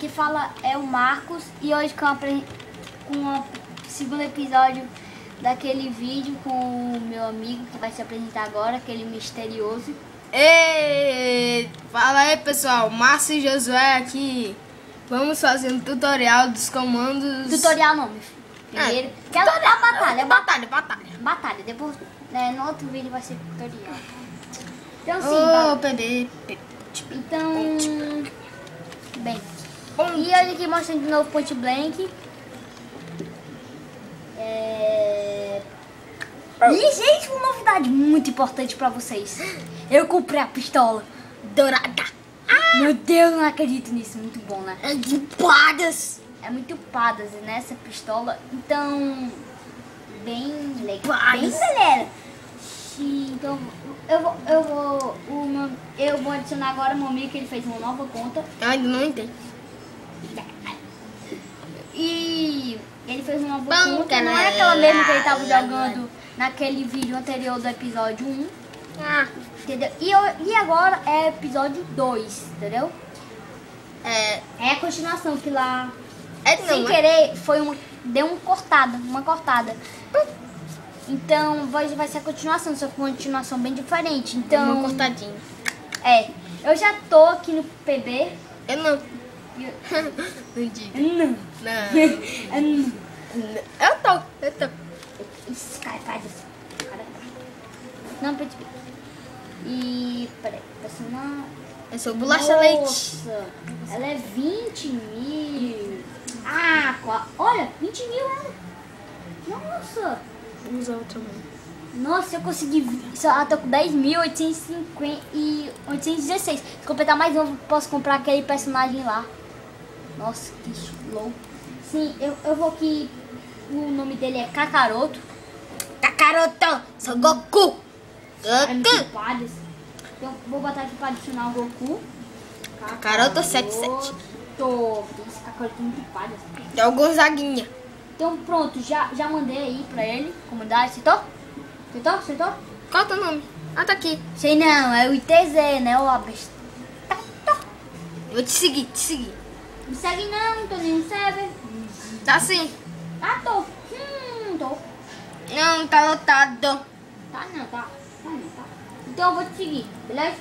que fala é o Marcos e hoje com o segundo episódio daquele vídeo com o meu amigo que vai se apresentar agora, aquele misterioso. Ei, fala aí pessoal, Márcio e Josué aqui. Vamos fazer um tutorial dos comandos. Tutorial não, meu filho. Primeiro, que é a batalha, batalha. Batalha, depois no outro vídeo vai ser tutorial. Então sim, então, bem, e hoje aqui mostrando de novo Point Blank. E gente, uma novidade muito importante pra vocês. Eu comprei a pistola dourada. Meu Deus, não acredito nisso, muito bom, né? É de padas. É muito padas nessa pistola, então bem legal, bem galera. Então eu vou adicionar agora o meu amigo que ele fez uma nova conta. Eu ainda não entendo. E ele fez uma nova conta, não é aquela mesma que ele tava jogando naquele vídeo anterior do episódio 1. Entendeu? E agora é episódio 2, entendeu? É a continuação que lá sem querer deu uma cortada. Então vai ser a continuação, só que uma continuação bem diferente. Então, uma cortadinha. Eu já tô aqui no PB. Eu não. Não diga. Não. Eu tô. Isso, cara, faz isso. Não, pede. E peraí, personagem. Eu sou bolacha leite. Nossa, ela é 20 mil. Olha, 20 mil ela. Nossa. Vamos usar outra mão. Nossa, eu consegui. Eu tô com 10.850 e 816. Se completar mais um, eu posso comprar aquele personagem lá. Nossa, que louco. Sim, eu vou aqui. O nome dele é Kakaroto. Kakaroto, sou Goku. É muito pares. Então, vou botar aqui pra adicionar o Goku. Kakaroto 77. Esse Kakaroto é muito pares. É o Gonzaguinha. Então pronto, já mandei aí pra ele. Comunidade, aceitou? Qual é o teu nome? Tá aqui. Sei não, é o ITZ, né, o Abes? Eu vou te seguir. Me segue não tô nem no server. Tá sim. Tô. Tô. Não, tá lotado. Tá não. Então eu vou te seguir, beleza?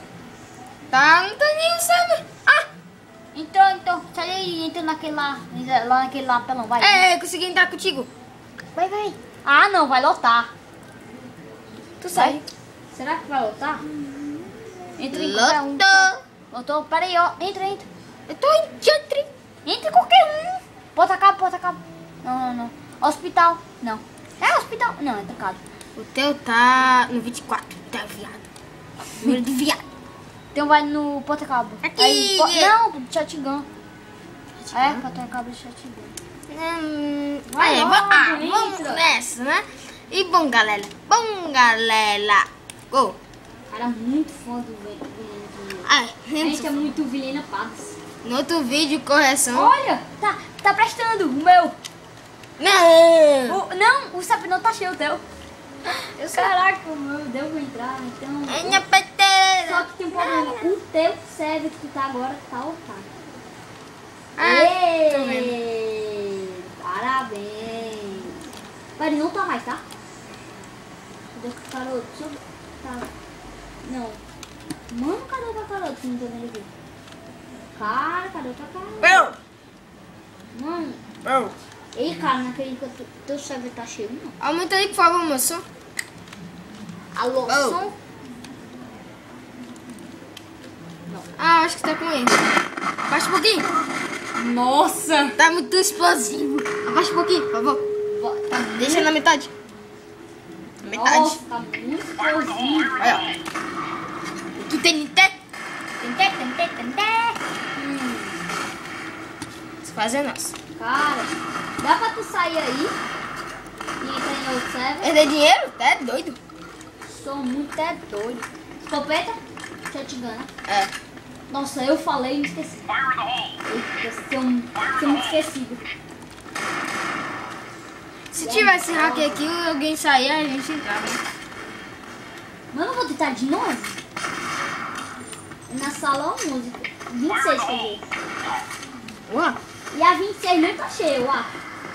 Tá, não tá nem no server. Então, sai aí, entra naquele lá naquele lá, pelão, vai. Consegui entrar contigo. Vai. Não, vai lotar. Tu sai. Será que vai lotar? Entra em Lotou. qualquer um. Lotou? Pera aí, ó. Entra. Eu tô em teatro. Entra em qualquer um. Bota cabo. Não. Hospital. Não. É hospital? Não, é trancado. O teu tá no 24. Tá viado. Número de viado. Então vai no porta-cabo. Aqui. Aí, não, shotgun. Porta-cabo de shotgun. Vamos nessa, né? E bom, galera. Go. Cara, muito fã do Vilhena. A gente é muito Vilhena Padas. No outro vídeo, correção. Olha, tá prestando o meu. Não. O sapinão tá cheio, o teu. Caraca, o meu deu pra entrar, então. Só que tem um problema. O teu server que tu tá agora tá lotado. Parabéns. Peraí, não tá mais, tá? Cadê o Kakaroto? Tá. Não. Mano, cadê o Kakaroto? Não tô vendo aqui. Cara, cadê o Kakaroto? Mano. Ei, cara, não acredito que teu server tá cheio, não. Aumenta aí, por favor, moço. Alô, som? Não. Acho que tá com ele. Abaixa um pouquinho. Nossa! Tá muito explosivo. Abaixa um pouquinho, por favor. Deixa na metade. Nossa, tá muito explosivo. Olha, ó. Tu tem té? Se fazer nossa. Cara, dá pra tu sair aí e entrar em outro server? Perder dinheiro? Tá doido. Sou muito doido. Escopeta? Shotgun, né? Nossa, eu falei e me esqueci. Eita, sou muito esquecido. Se tivesse hacker aqui, alguém sair, a gente entrava. Mano, eu vou tentar de novo. Na sala, ó, música. 26, quer dizer. Ué. E a 26 nem tá cheia, ué.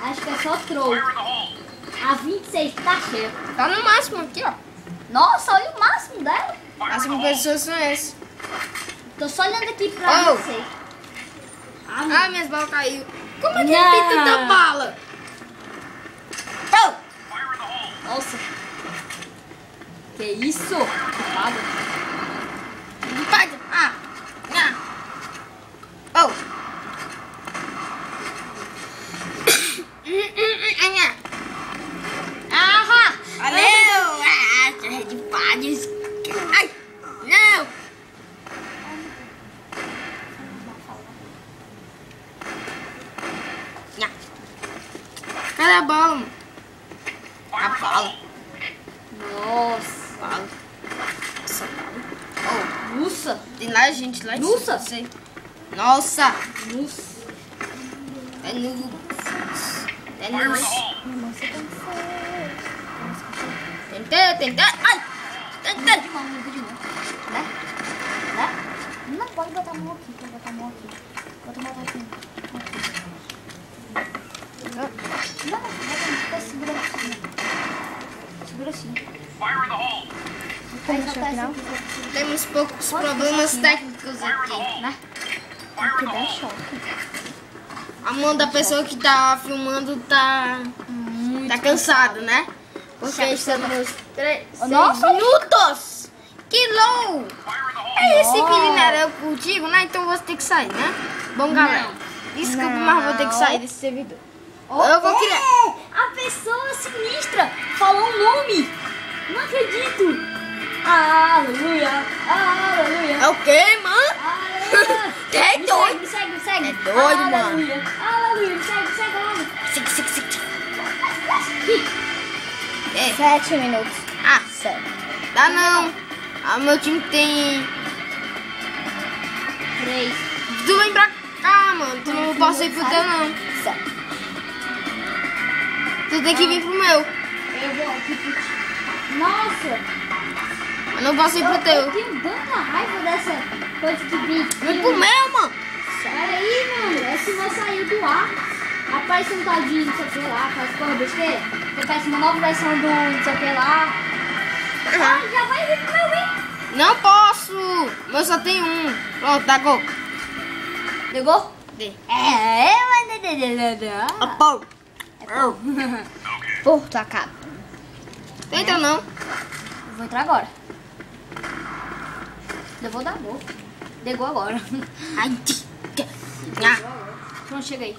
Acho que é só troll. A 26 tá cheia. Tá no máximo aqui, ó. Nossa, olha o máximo dela. As pessoas são esses. Tô só olhando aqui pra Oh. vocês. Ah, minhas balas caiu. Como é que ele tem tanta bala? Oh. Nossa. Que isso? Fada. Ah. Oh. Ah! Valeu! De pares. Ai! Não! Cadê a bala, mano? A bala. Nossa. Bala. Essa bala. Oh, Nossa. tem lá gente lá. Nossa. Nossa. Nossa. É nu. É nu. Tentei. Ai! Tentei. Não, pode botar a mão aqui. Bota a mão aqui. Não, fica segurando assim. Segura assim. Temos poucos problemas técnicos aqui. Né? Que dá choque. A mão da pessoa que tá filmando tá cansada, né? Porque estamos 3 minutos. Que low! É esse vídeo, né? Eu contigo, né? Então você tem que sair, né? Bom, galera. Desculpa, mas vou ter que sair desse servidor. Eu vou criar. A pessoa sinistra falou o nome. Não acredito. Aleluia. Aleluia. É o quê, mano? Aleluia. É doido. Me segue. É doido, mano. Aleluia. Aleluia. Me segue logo. É. 7 minutos. Ah, 7. dá não. Ah, meu time tem... 3. Tu vem pra cá, mano. Tu não posso ir pro teu, não. 7. Tu tem que vir pro meu. Eu vou aqui pro ti. Nossa. Eu não posso ir pro Eu teu. tenho tanta raiva dessa coisa que vem. Vem pro meu, mano. Peraí, mano. Esse não saiu do ar. Aparece um tal de não sei o que lá, faz porra besteira. Aparece uma nova versão do não sei o que lá. Ah, já vai vir pro meu, hein? Não posso. Meu só tem um. Pronto, tá gol. Ligou? Dê. Pô, tô acabado. Tenta não. Eu vou entrar agora. Eu vou dar gol. Ligou agora. Ai, Pronto, chega aí.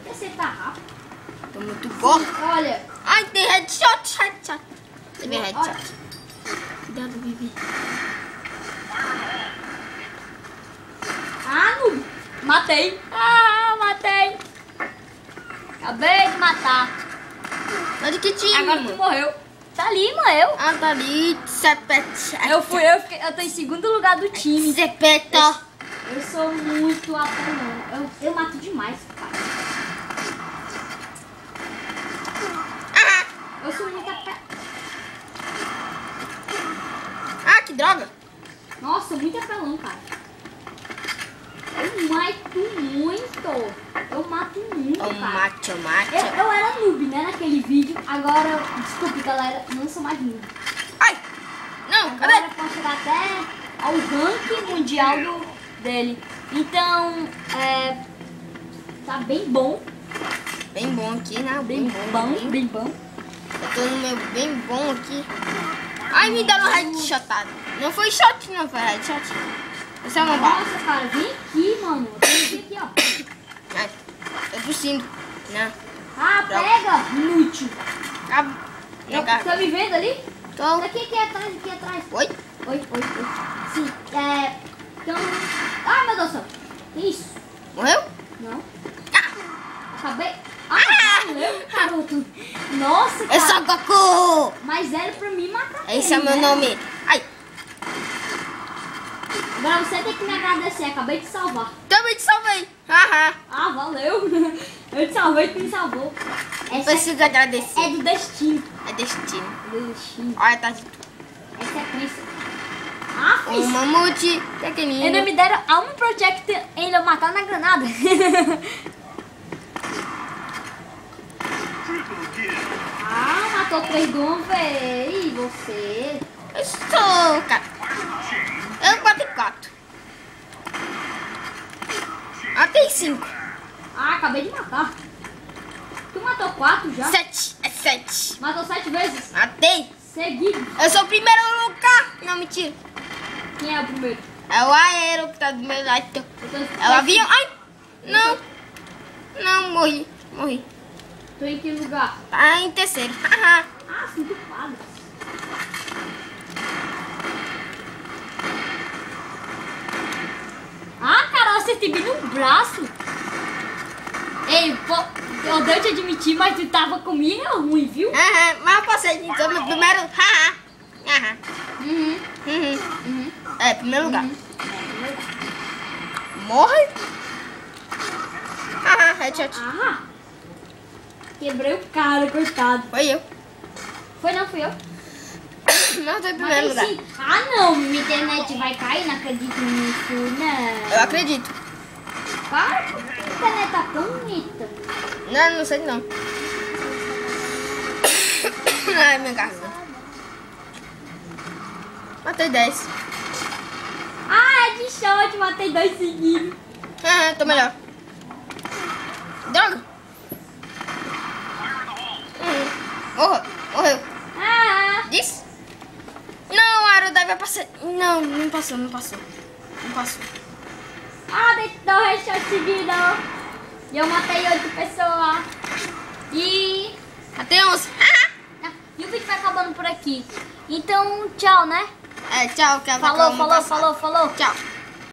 Você tá rápido. tô muito bom. Olha. Ai, tem headshot. Teve headshot. Cuidado, Bibi. Ah, não. Matei. Ah, matei. Acabei de matar. Tá de que time, Agora tu mano? morreu. Tá ali, mano. Eu. Ah, tá ali. Eu tô em segundo lugar do time. Cepeta. Eu sou muito apelão. Eu mato demais, pai. Eu sou muito apelão. Ah, que droga. Nossa, muito apelão, cara. Eu mato muito. Eu mato muito, Ô, cara. mate. Eu era noob, né, naquele vídeo. Agora, desculpe, galera, não sou mais noob. Ai. Não, Agora cadê? eu posso chegar até ao ranking mundial dele. Então, tá bem bom. Bem bom aqui, né? Bem bom. Eu tô no meu bem bom aqui. Ai, me deram headshotado. Não foi shot, não foi headshot. Esse é uma bala. Nossa, cara, vem aqui, mano. Vem aqui, ó. Ai, tô tossindo. Não. Ah, pega, inútil. Tá me vendo ali? Tô. Aqui atrás. Oi? Oi. Sim, então... Ah, meu Deus do céu. Isso. Morreu? Não. Ah. Acabei... Valeu, garoto. Nossa, cara. Eu sou Goku. Mas era pra mim matar Esse é ele, meu né? nome. Ai, Agora você tem que me agradecer. Acabei de salvar. também te salvei. Haha. Ah, valeu. Eu te salvei, tu me salvou. Não preciso agradecer. É do destino. É destino. Destino. Olha, tá de É sequência. Ah, um fiz. mamute pequenininho. Ainda me deram Alma Project, ainda matar na granada. Ah, matou 3 de uma vez. E você? Eu sou, cara. Eu bati 4. Matei 5. Ah, acabei de matar. Tu matou 4 já? 7. É 7. Matou 7 vezes? Matei. Seguido. Eu sou o primeiro lugar. Não, mentira. Quem é o primeiro? É o aero que tá do meu lado. É o avião. Ai, não. Não, morri. Morri. Tô em que lugar? Tá em terceiro. Ah, 5 quadras. Ah, cara, você teve no braço. Ei, pô, eu devo te admitir, mas tu tava comigo é ruim, viu? Mas eu passei então no primeiro. É, primeiro lugar. Morre. Headshot. Ah, quebrei o cara, coitado. Foi eu. Foi não, fui eu. Não, tô em primeiro lugar. Sim. Ah, não, minha internet vai cair, não acredito nisso, não. Eu acredito. Para, por que a internet tá tão bonita? Não, não sei não. Ai, minha garganta. Matei 10. Ah, é de shot, matei 2 seguidos. Tô melhor. Droga. Morreu. Ah, Diz? Não, a Aerodai vai passar. Não, não passou. ah, dei 2 headshots seguidos. E eu matei 8 pessoas. E... Matei 11. E o vídeo vai acabando por aqui. Então, tchau, né? Tchau. Falou. Tchau.